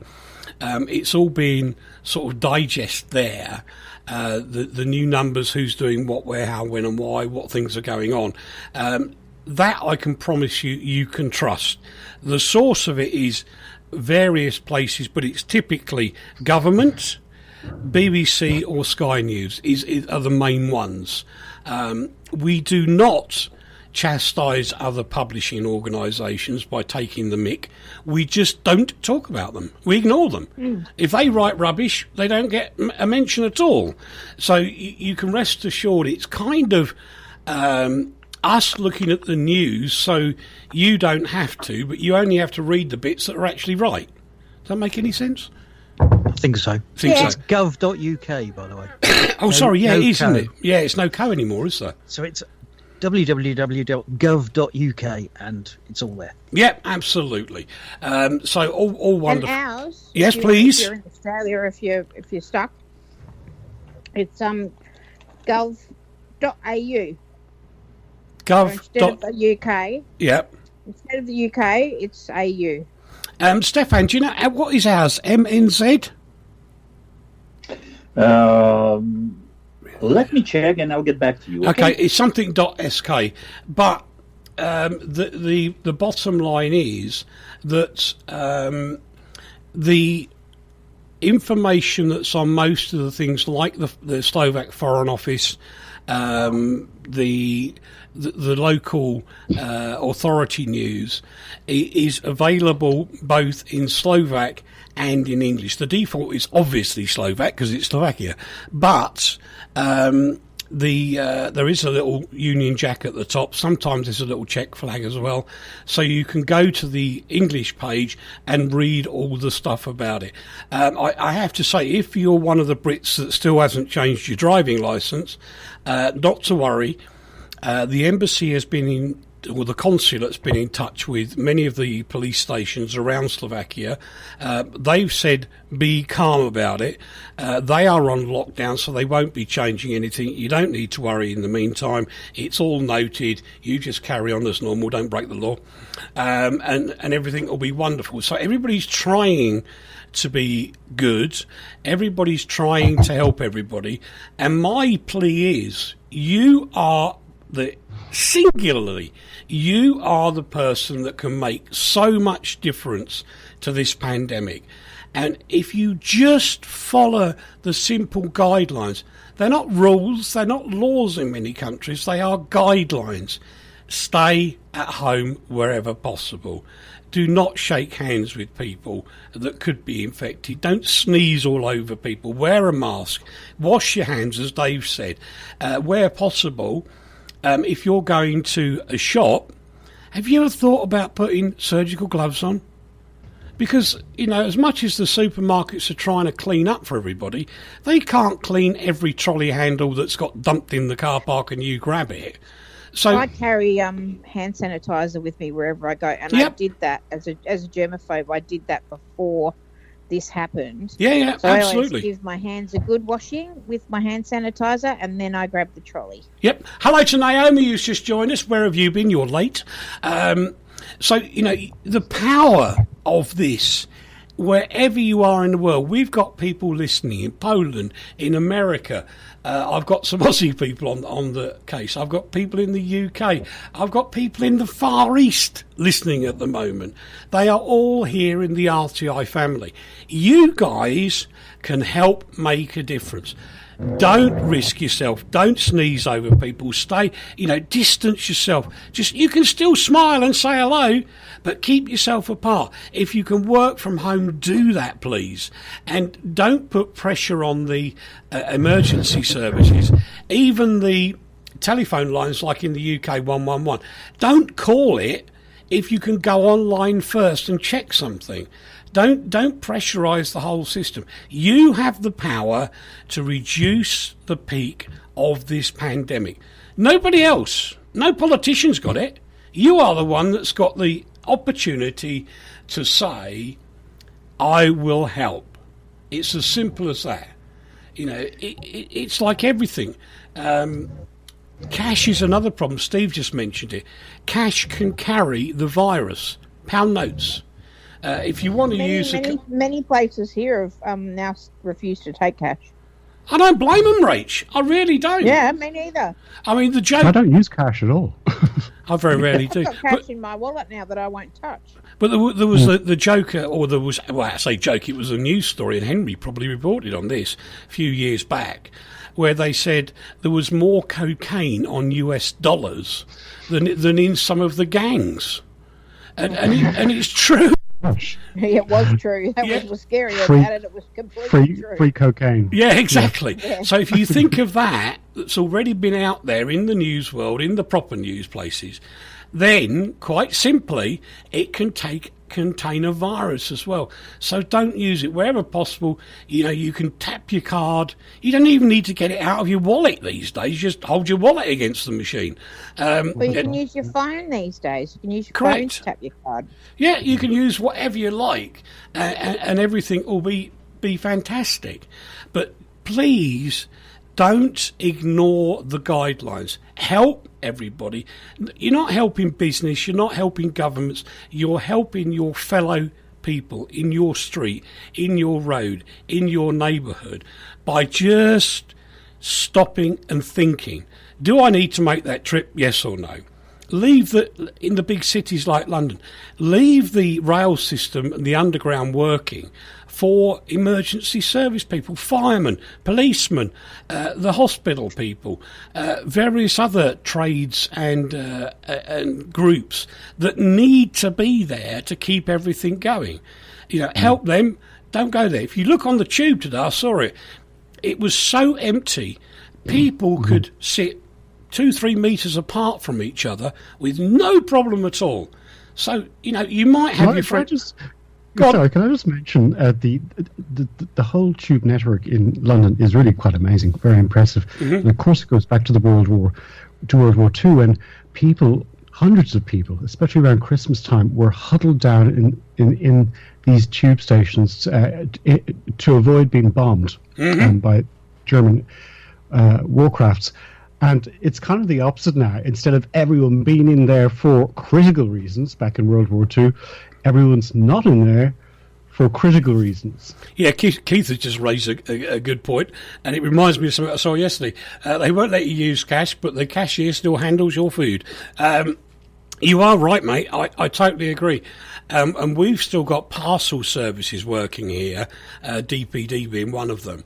It's all being sort of digest there. The new numbers, who's doing what, where, how, when and why, what things are going on. That I can promise you can trust. The source of it is various places, but it's typically government, BBC or Sky News are the main ones. We do not chastise other publishing organisations by taking the mick. We just don't talk about them. We ignore them. If they write rubbish, they don't get a mention at all. So you can rest assured it's kind of... us looking at the news, so you don't have to, but you only have to read the bits that are actually right. Does that make any sense? I think so. Yeah. It's gov.uk, by the way. Oh, sorry, yeah, it is, isn't it? Yeah, it's no co anymore, is there? So it's www.gov.uk, and it's all there. Yeah, absolutely. So all wonderful. And ours, yes, please. If you're in Australia, if you're stuck, it's gov.au. So instead of the UK, yep. Instead of the UK, it's AU. Stefan, do you know what is ours? MNZ? Let me check, and I'll get back to you. Okay, it's something .sk, but the bottom line is that the information that's on most of the things, like the Slovak Foreign Office, the local authority news, is available both in Slovak and in English. The default is obviously Slovak because it's Slovakia, but there is a little Union Jack at the top. Sometimes there's a little Czech flag as well, so you can go to the English page and read all the stuff about it. I have to say, if you're one of the Brits that still hasn't changed your driving licence, not to worry. The embassy has been the consulate's been in touch with many of the police stations around Slovakia. They've said be calm about it. They are on lockdown, so they won't be changing anything. You don't need to worry in the meantime. It's all noted. You just carry on as normal. Don't break the law. And everything will be wonderful. So everybody's trying to be good. Everybody's trying to help everybody. And my plea is, you are singularly, you are the person that can make so much difference to this pandemic. And if you just follow the simple guidelines, they're not rules, they're not laws in many countries, they are guidelines. Stay at home wherever possible. Do not shake hands with people that could be infected. Don't sneeze all over people. Wear a mask. Wash your hands, as Dave said. Where possible, if you're going to a shop, have you ever thought about putting surgical gloves on? Because, as much as the supermarkets are trying to clean up for everybody, they can't clean every trolley handle that's got dumped in the car park and you grab it. So I carry hand sanitizer with me wherever I go, and I did that as a germaphobe. I did that before this happened. Yeah, so absolutely. I always give my hands a good washing with my hand sanitizer, and then I grab the trolley. Yep. Hello to Naomi, who's just joined us. Where have you been? You're late. So the power of this, wherever you are in the world, we've got people listening in Poland, in America. I've got some Aussie people on the case. I've got people in the UK. I've got people in the Far East listening at the moment. They are all here in the RTI family. You guys can help make a difference. Don't risk yourself. Don't sneeze over people. Stay, distance yourself. You can still smile and say hello, but keep yourself apart. If you can work from home, do that, please. And don't put pressure on the emergency services. Even the telephone lines, like in the UK 111. Don't call it if you can go online first and check something. Don't pressurise the whole system. You have the power to reduce the peak of this pandemic. Nobody else. No politician's got it. You are the one that's got the opportunity to say, I will help. It's as simple as that. It's like everything. Cash is another problem. Steve just mentioned it. Cash can carry the virus. Pound notes. If you want to use many places here have now refused to take cash. I don't blame them, Rach. I really don't. Yeah, me neither. I mean, the joke. I don't use cash at all. I very rarely do. I've got cash in my wallet now that I won't touch. But there was the joker, or there was. Well, I say joke. It was a news story, and Henry probably reported on this a few years back, where they said there was more cocaine on US dollars than in some of the gangs, and it's true. It was true. That was scary about it. It was completely true. Free cocaine. Yeah, exactly. Yeah. So if you think of that's already been out there in the news world, in the proper news places, then quite simply it can contain a virus as well. So don't use it wherever possible. You can tap your card. You don't even need to get it out of your wallet these days. Just hold your wallet against the machine. Well, you can use your phone these days. You can use your phone to tap your card. Yeah, you can use whatever you like, and everything will be fantastic. But please don't ignore the guidelines. Help everybody. You're not helping business, you're not helping governments, you're helping your fellow people in your street, in your road, in your neighbourhood, by just stopping and thinking, do I need to make that trip, yes or no? In the big cities like London, leave the rail system and the underground working for emergency service people, firemen, policemen, the hospital people, various other trades and groups that need to be there to keep everything going. Help them. Don't go there. If you look on the tube today, I saw it. It was so empty. People could sit 2-3 metres apart from each other with no problem at all. So, you might have your friends... Sorry, can I just mention the whole tube network in London is really quite amazing, very impressive. Mm-hmm. And of course it goes back to World War II, when hundreds of people, especially around Christmas time, were huddled down in these tube stations to avoid being bombed by German warcrafts. And it's kind of the opposite now. Instead of everyone being in there for critical reasons back in World War II, everyone's not in there for critical reasons. Yeah, Keith has just raised a good point, and it reminds me of something I saw yesterday. They won't let you use cash, but the cashier still handles your food. You are right, mate. I totally agree. And we've still got parcel services working here, DPD being one of them.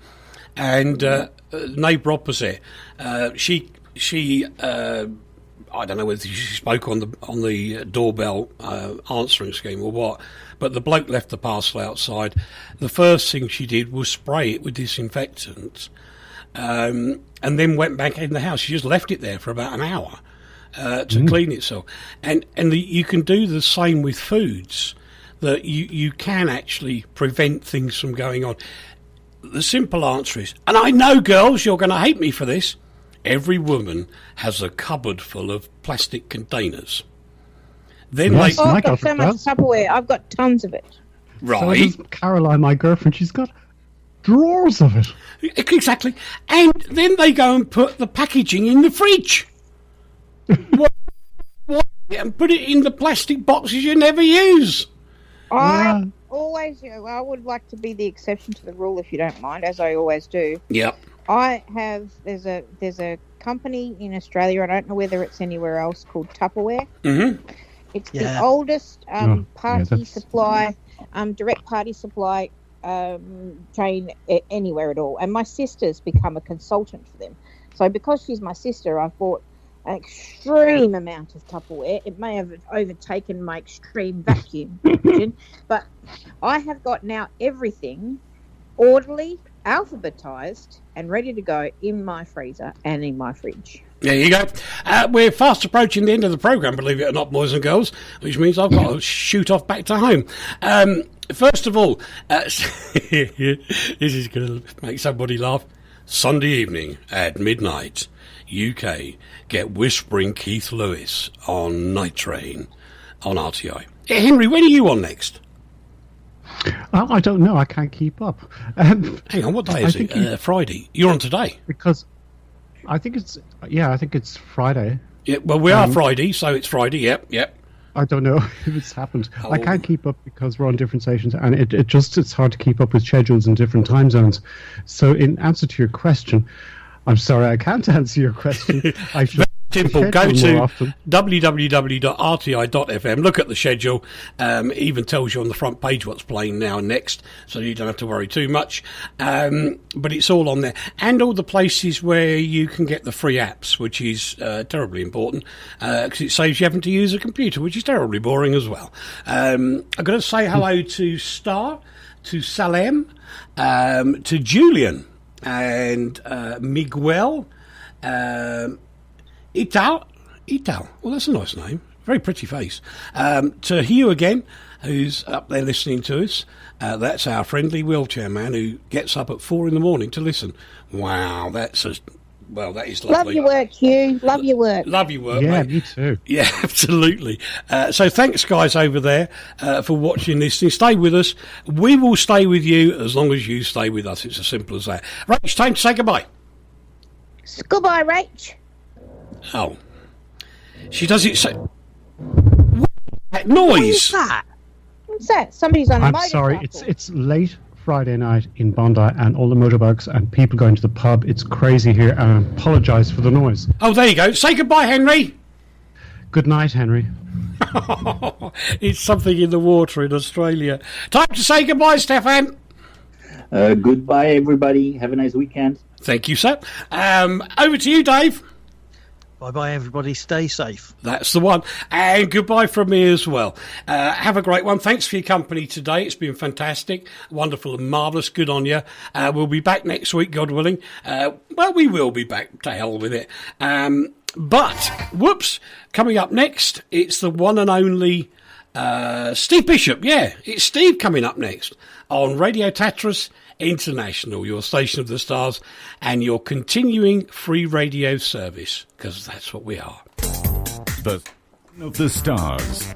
And neighbour opposite, she I don't know whether she spoke on the doorbell answering scheme or what, but the bloke left the parcel outside. The first thing she did was spray it with disinfectant, and then went back in the house. She just left it there for about an hour to clean itself. And you can do the same with foods, that you can actually prevent things from going on. The simple answer is, and I know, girls, you're going to hate me for this, every woman has a cupboard full of plastic containers. Then I've got so much Tupperware. I've got tons of it. Right. So Caroline, my girlfriend, she's got drawers of it. Exactly. And then they go and put the packaging in the fridge. And put it in the plastic boxes you never use. I would like to be the exception to the rule, if you don't mind, as I always do. Yep. There's a company in Australia, I don't know whether it's anywhere else, called Tupperware. Mm-hmm. It's the oldest party supply, direct party supply chain anywhere at all. And my sister's become a consultant for them. So because she's my sister, I've bought an extreme amount of Tupperware. It may have overtaken my extreme vacuum, but I have got now everything orderly, alphabetized, and ready to go in my freezer and in my fridge. There you go. We're fast approaching the end of the programme, believe it or not, boys and girls, which means I've got to shoot off back to home. First of all, this is going to make somebody laugh. Sunday evening at midnight, UK, get Whispering Keith Lewis on Night Train on RTI. Henry, when are you on next? I don't know. I can't keep up. Hang on, what day is it? Friday. You're on today. Because I think it's Friday. Yeah, well, we are Friday, so it's Friday. Yep. I don't know if it's happened. I can't keep up because we're on different stations, and it's hard to keep up with schedules in different time zones. So, in answer to your question, I'm sorry, I can't answer your question. I should. Simple. Go to www.rti.fm. Look at the schedule. It even tells you on the front page what's playing now and next, so you don't have to worry too much. But it's all on there, and all the places where you can get the free apps, which is terribly important because it saves you having to use a computer, which is terribly boring as well. I've got to say hello to Star, to Salem, to Julian, and Miguel. Ital. Well, that's a nice name. Very pretty face. To Hugh again, who's up there listening to us. That's our friendly wheelchair man who gets up at 4 a.m. to listen. Wow, that is lovely. Love your work, Hugh. Love your work. Love your work, yeah, mate. Me too. Yeah, absolutely. So thanks, guys, over there for watching this. Stay with us. We will stay with you as long as you stay with us. It's as simple as that. Rach, time to say goodbye. Goodbye, Rach. Oh. She does it so... What is that noise? What's that? Somebody's on a motorcycle. I'm sorry, it's late Friday night in Bondi and all the motorbikes and people going to the pub. It's crazy here, and I apologise for the noise. Oh, there you go. Say goodbye, Henry. Good night, Henry. It's something in the water in Australia. Time to say goodbye, Stefan. Goodbye, everybody. Have a nice weekend. Thank you, sir. Over to you, Dave. Bye-bye, everybody. Stay safe. That's the one. And goodbye from me as well. Have a great one. Thanks for your company today. It's been fantastic, wonderful and marvellous. Good on you. We'll be back next week, God willing. Well, we will be back. To hell with it. But, whoops, coming up next, it's the one and only Steve Bishop. Yeah, it's Steve coming up next on Radio Tatras International, your station of the stars, and your continuing free radio service, because that's what we are. The of the stars.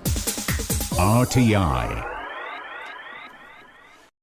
RTI.